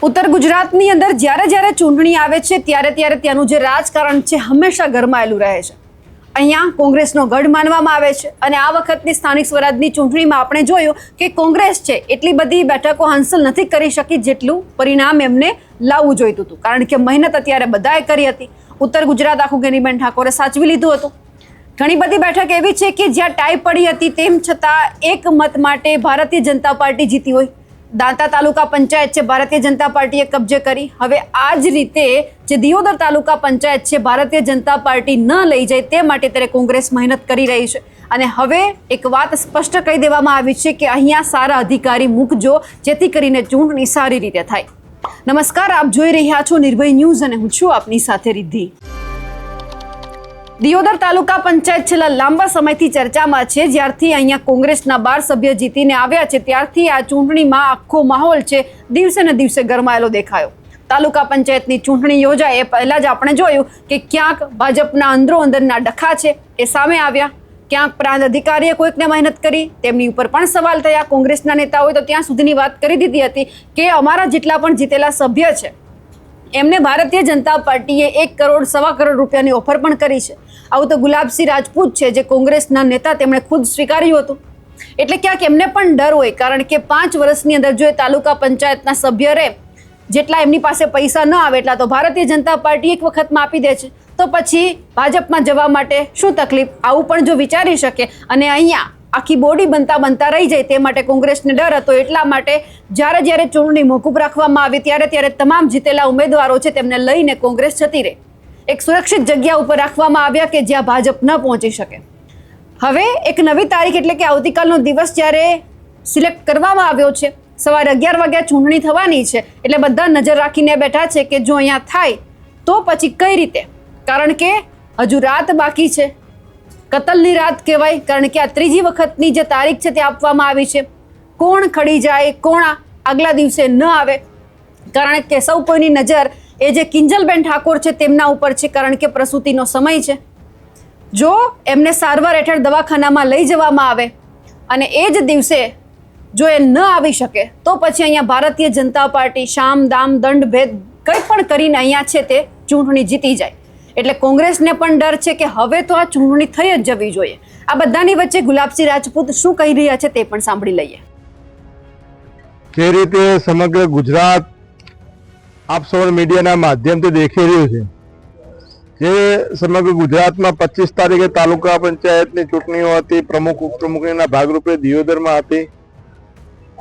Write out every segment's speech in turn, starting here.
ઉત્તર ગુજરાતની અંદર જ્યારે જ્યારે ચૂંટણી આવે છે ત્યારે ત્યાંનું જે રાજકારણ છે હંમેશા ગરમાયેલું રહે છે. અહીંયા કોંગ્રેસનો ગઢ માનવામાં આવે છે અને આ વખતની સ્થાનિક સ્વરાજની ચૂંટણીમાં આપણે જોયું કે કોંગ્રેસ છે એટલી બધી બેઠકો હાંસલ નથી કરી શકી જેટલું પરિણામ એમને લાવવું જોઈતું હતું, કારણ કે મહેનત અત્યારે બધાએ કરી હતી. ઉત્તર ગુજરાત આખું ગેનીબેન ઠાકોરે સાચવી લીધું હતું. ઘણી બધી બેઠક એવી છે કે જ્યાં ટાઈ પડી હતી તેમ છતાં એક મત માટે ભારતીય જનતા પાર્ટી જીતી હોય. દાંતા તાલુકા પંચાયત છે ભારતીય જનતા પાર્ટીએ કબજે કરી. હવે આ જ રીતે જે દિયોદર તાલુકા પંચાયત છે ભારતીય જનતા પાર્ટી ન લઈ જાય તે માટે ત્યારે કોંગ્રેસ મહેનત કરી રહી છે. અને હવે એક વાત સ્પષ્ટ કહી દેવામાં આવી છે કે અહીંયા સારા અધિકારી મૂકજો જેથી કરીને ચૂંટણી સારી રીતે થાય. નમસ્કાર, આપ જોઈ રહ્યા છો નિર્ભય ન્યૂઝ અને હું છું આપની સાથે રિદ્ધિ. દિયોદર તાલુકા પંચાયત છેલ્લા લાંબા સમયથી ચર્ચામાં છે. જ્યારથી અહીંયા કોંગ્રેસના 12 સભ્ય જીતીને આવ્યા છે ત્યારથી આ ચૂંટણીમાં આખો માહોલ છે દિવસે ને દિવસે ગરમાયેલો દેખાયો. તાલુકા પંચાયતની ચૂંટણી યોજાય એ પહેલા જ આપણે જોયું કે ક્યાંક ભાજપના અંદરોઅંદરના ડખા છે એ સામે આવ્યા, ક્યાંક પ્રાંત અધિકારીએ કોઈકને મહેનત કરી તેમની ઉપર પણ સવાલ થયા. કોંગ્રેસના નેતાઓએ તો ત્યાં સુધીની વાત કરી દીધી હતી કે અમારા જેટલા પણ જીતેલા સભ્ય છે એમને ભારતીય જનતા પાર્ટીએ 1 કરોડ, 1.25 કરોડ રૂપિયાની ઓફર પણ કરી છે. આવું તો ગુલાબસિંહ રાજપૂત છે જે કોંગ્રેસના નેતા, તેમણે ખુદ સ્વીકાર્યું હતું. એટલે ક્યાંક એમને પણ ડર હોય, કારણ કે 5 વર્ષની અંદર જો એ તાલુકા પંચાયતના સભ્ય રહે જેટલા એમની પાસે પૈસા ન આવે એટલા તો ભારતીય જનતા પાર્ટી એક વખતમાં આપી દે છે, તો પછી ભાજપમાં જવા માટે શું તકલીફ, આવું પણ જો વિચારી શકે. અને અહીંયા આખી બોડી બનતા રહી જાય તે માટે કોંગ્રેસને ડર હતો. એટલા માટે જ્યારે ચૂંટણી મોકૂફ રાખવામાં આવી ત્યારે તમામ જીતેલા ઉમેદવારો છે તેમને લઈને કોંગ્રેસ જતી રહી. એક સુરક્ષિત જગ્યા ઉપર રાખવામાં આવ્યા કે જ્યાં ભાજપ ન પહોંચી શકે. હવે એક નવી તારીખ એટલે કે આવતીકાલનો દિવસ જ્યારે સિલેક્ટ કરવામાં આવ્યો છે, સવારે 11 વાગ્યા ચૂંટણી થવાની છે, એટલે બધા નજર રાખીને બેઠા છે કે જો અહીંયા થાય તો પછી કઈ રીતે, કારણ કે હજુ રાત બાકી છે. કતલની રાત કહેવાય, કારણ કે આ ત્રીજી વખતની જે તારીખ છે તે આપવામાં આવી છે. કોણ ખડી જાય, કોણ આગલા દિવસે ન આવે, કારણ કે સૌ કોઈની નજર એ જે કિંજલબેન ઠાકોર છે તેમના ઉપર છે, કારણ કે પ્રસૂતિનો સમય છે. જો એમને સારવાર હેઠળ દવાખાનામાં લઈ જવામાં આવે અને એ જ દિવસે જો એ ન આવી શકે તો પછી અહીંયા ભારતીય જનતા પાર્ટી શામ દામ દંડ ભેદ કંઈ પણ કરીને અહીંયા છે તે ચૂંટણી જીતી જાય. એટલે કોંગ્રેસને પણ ડર છે કે હવે તો આ ચૂંટણી થઈ જ જવી જોઈએ. આ બધાની વચ્ચે ગુલાબસિંહ રાજપૂત શું કહી રહ્યા છે તે પણ સાંભળી લઈએ. જે રીતે સમગ્ર ગુજરાત આપ સૌ મીડિયાના માધ્યમથી દેખી રહ્યું છે જે સમગ્ર ગુજરાતમાં 25 તારીખે તાલુકા પંચાયતની ચૂંટણીઓ હતી, પ્રમુખ ઉપપ્રમુખના ભાગરૂપે દિયોદરમાં હતી.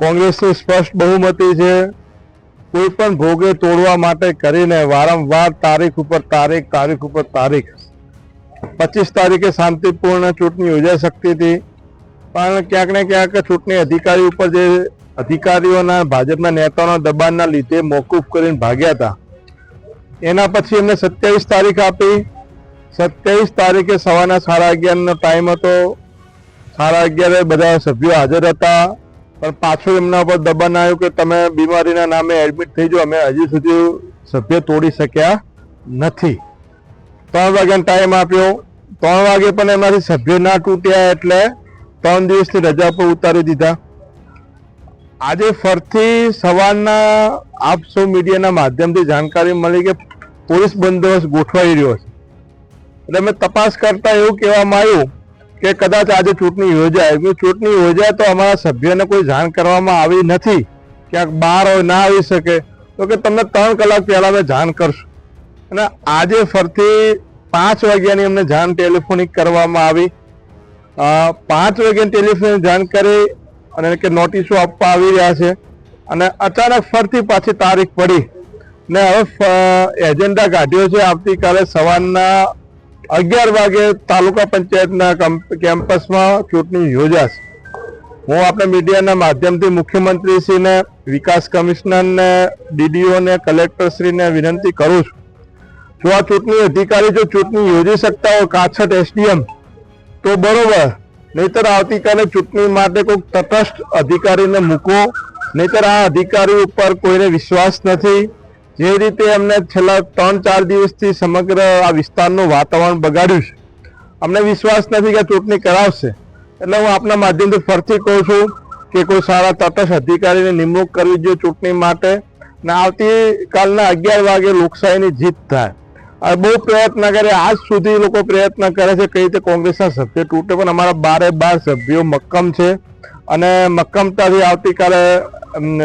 કોંગ્રેસની સ્પષ્ટ બહુમતી છે. કોઈ પણ ભોગે તોડવા માટે કરીને વારંવાર તારીખ ઉપર તારીખ 25 તારીખે શાંતિપૂર્ણ ચૂંટણી યોજાઈ શકતી હતી, પણ ક્યાંક ને ક્યાંક ચૂંટણી અધિકારી ઉપર જે અધિકારીઓના ભાજપના નેતાઓના દબાણના લીધે મોકૂફ કરીને ભાગ્યા હતા. એના પછી એમને 27 તારીખ આપી. 27 તારીખે સવારના 11:30નો ટાઈમ હતો. 11:30 બધા સભ્યો હાજર હતા, પણ પાછું એમના ઉપર દબાણ આવ્યું કે તમે બીમારીના નામે એડમિટ થઈ જાઓ. અમે હજી સુધી સભ્ય તોડી શક્યા નથી. 3 વાગ્યાનો ટાઈમ આપ્યો. 3 વાગે પણ એમનાથી સભ્ય ના તૂટ્યા એટલે 3 દિવસની રજા પર ઉતારી દીધા. આજે ફરીથી સવારના આપ સૌ મીડિયાના માધ્યમથી જાણકારી મળી કે પોલીસ બંદોબસ્ત ગોઠવાઈ રહ્યો છે. એટલે અમે તપાસ કરતા એવું કહેવામાં આવ્યું કે કદાચ આજે ચૂંટણી યોજાય. ચૂંટણી યોજાય તો અમારા સભ્યોને કોઈ જાણ કરવામાં આવી નથી, ક્યાંક બહાર હોય ના આવી શકે, તો કે તમને 3 કલાક પહેલા અમે જાણ કરશું. અને આજે ફરીથી 5 વાગ્યાની અમને જાણ ટેલિફોનિક કરવામાં આવી. 5 વાગ્યાની ટેલિફોનિક જાણ કરી અને કે નોટિસો આપવા આવી રહ્યા છે. અને અચાનક ફરીથી પાછી તારીખ પડી ને હવે એજન્ડા કાઢ્યો છે આવતીકાલે સવારના 11 વાગે તાલુકા પંચાયતના કેમ્પસમાં ચૂંટણી યોજાશે. હું આપણે મીડિયાના માધ્યમથી મુખ્યમંત્રીશ્રીને, વિકાસ કમિશનરને, ડીડીઓને, કલેક્ટરશ્રીને વિનંતી કરું છું, જો આ ચૂંટણી અધિકારી જો ચૂંટણી યોજી શકતા હોય કાછટ એસડીએમ તો બરોબર, નહીતર આવતીકાલે ચૂંટણી માટે કોઈ તટસ્થ અધિકારીને મૂકો. નહીતર આ અધિકારી ઉપર કોઈને વિશ્વાસ નથી. જે રીતે એમને છેલ્લા 3-4 દિવસથી સમગ્ર આ વિસ્તારનું વાતાવરણ બગાડ્યું છે, અમને વિશ્વાસ નથી કે ચૂંટણી કરાવશે. એટલે હું આપના માધ્યમથી ફરીથી કહું છું કે કોઈ સારા તટસ્થ અધિકારીની નિમણૂક કરવી જોઈએ ચૂંટણી માટે. ને આવતીકાલના 11 વાગે લોકશાહીની જીત થાય. આ બહુ પ્રયત્ન કરે, આજ સુધી લોકો પ્રયત્ન કરે છે કઈ રીતે કોંગ્રેસના સભ્ય તૂટે, પણ અમારા 12 સભ્યો મક્કમ છે અને મક્કમતાથી આવતીકાલે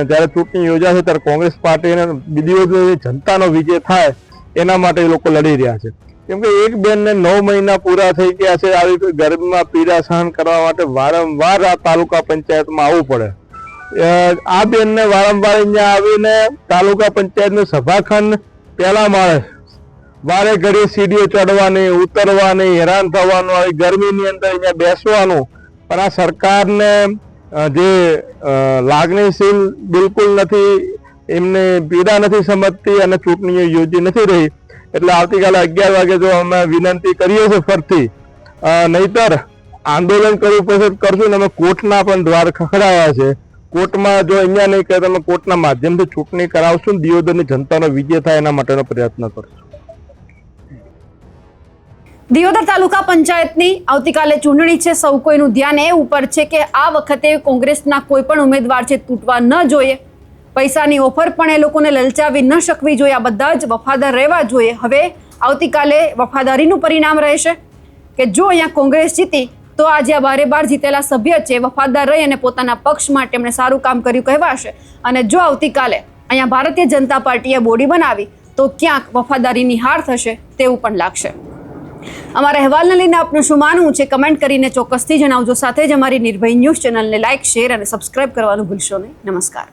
જ્યારે ચૂંટણી યોજાશે ત્યારે કોંગ્રેસ પાર્ટીને બીજી જનતાનો વિજય થાય એના માટે એ લોકો લડી રહ્યા છે. કેમ કે એક બેનને 9 મહિના પૂરા થઈ ગયા છે આવી ગરમીમાં પીડા સહન કરવા માટે વારંવાર આ તાલુકા પંચાયતમાં આવવું પડે. આ બેનને વારંવાર અહીંયા આવીને તાલુકા પંચાયતનું સભાખંડ પહેલા માળે વારે ઘડીએ સીડીઓ ચડવાની, ઉતરવાની, હેરાન થવાનું, આવી ગરમીની અંદર અહીંયા બેસવાનું. પણ આ સરકારને જે લાગણીશીલ બિલકુલ નથી, એમને પીડા નથી સમજતી અને ચૂંટણીઓ યોજી નથી રહી. એટલે આવતીકાલે 11 વાગે જો અમે વિનંતી કરીએ છીએ ફરતી, નહીતર આંદોલન કરવું પડશે કરશું ને અમે કોર્ટના પણ દ્વાર ખખડાયા છે. કોર્ટમાં જો અહીંયા નહીં કરે તો અમે કોર્ટના માધ્યમથી ચૂંટણી કરાવશું ને દિયોદરની જનતાનો વિજય થાય એના માટેનો પ્રયત્ન કરશું. દિયોદર તાલુકા પંચાયતની આવતીકાલે ચૂંટણી છે. સૌ કોઈનું ધ્યાન એ ઉપર છે કે આ વખતે કોંગ્રેસના કોઈ પણ ઉમેદવાર છે તૂટવા ન જોઈએ. પૈસાની ઓફર પણ એ લોકોને લલચાવી ન શકવી જોઈએ. આ બધા જ વફાદાર રહેવા જોઈએ. હવે આવતીકાલે વફાદારીનું પરિણામ રહેશે કે જો અહીંયા કોંગ્રેસ જીતી તો આજે આ 12 જીતેલા સભ્ય છે વફાદાર રહી અને પોતાના પક્ષ માટે એમણે સારું કામ કર્યું કહેવાશે. અને જો આવતીકાલે અહીંયા ભારતીય જનતા પાર્ટીએ બોડી બનાવી તો ક્યાંક વફાદારીની હાર થશે તેવું પણ લાગશે. અમારા અહેવાલને લઈને આપનું શું માનવું છે કમેન્ટ કરીને ચોક્કસથી જણાવજો. સાથે જ અમારી નિર્ભય ન્યૂઝ ચેનલને લાઇક, શેર અને સબસ્ક્રાઇબ કરવાનું ભૂલશો નહીં. નમસ્કાર.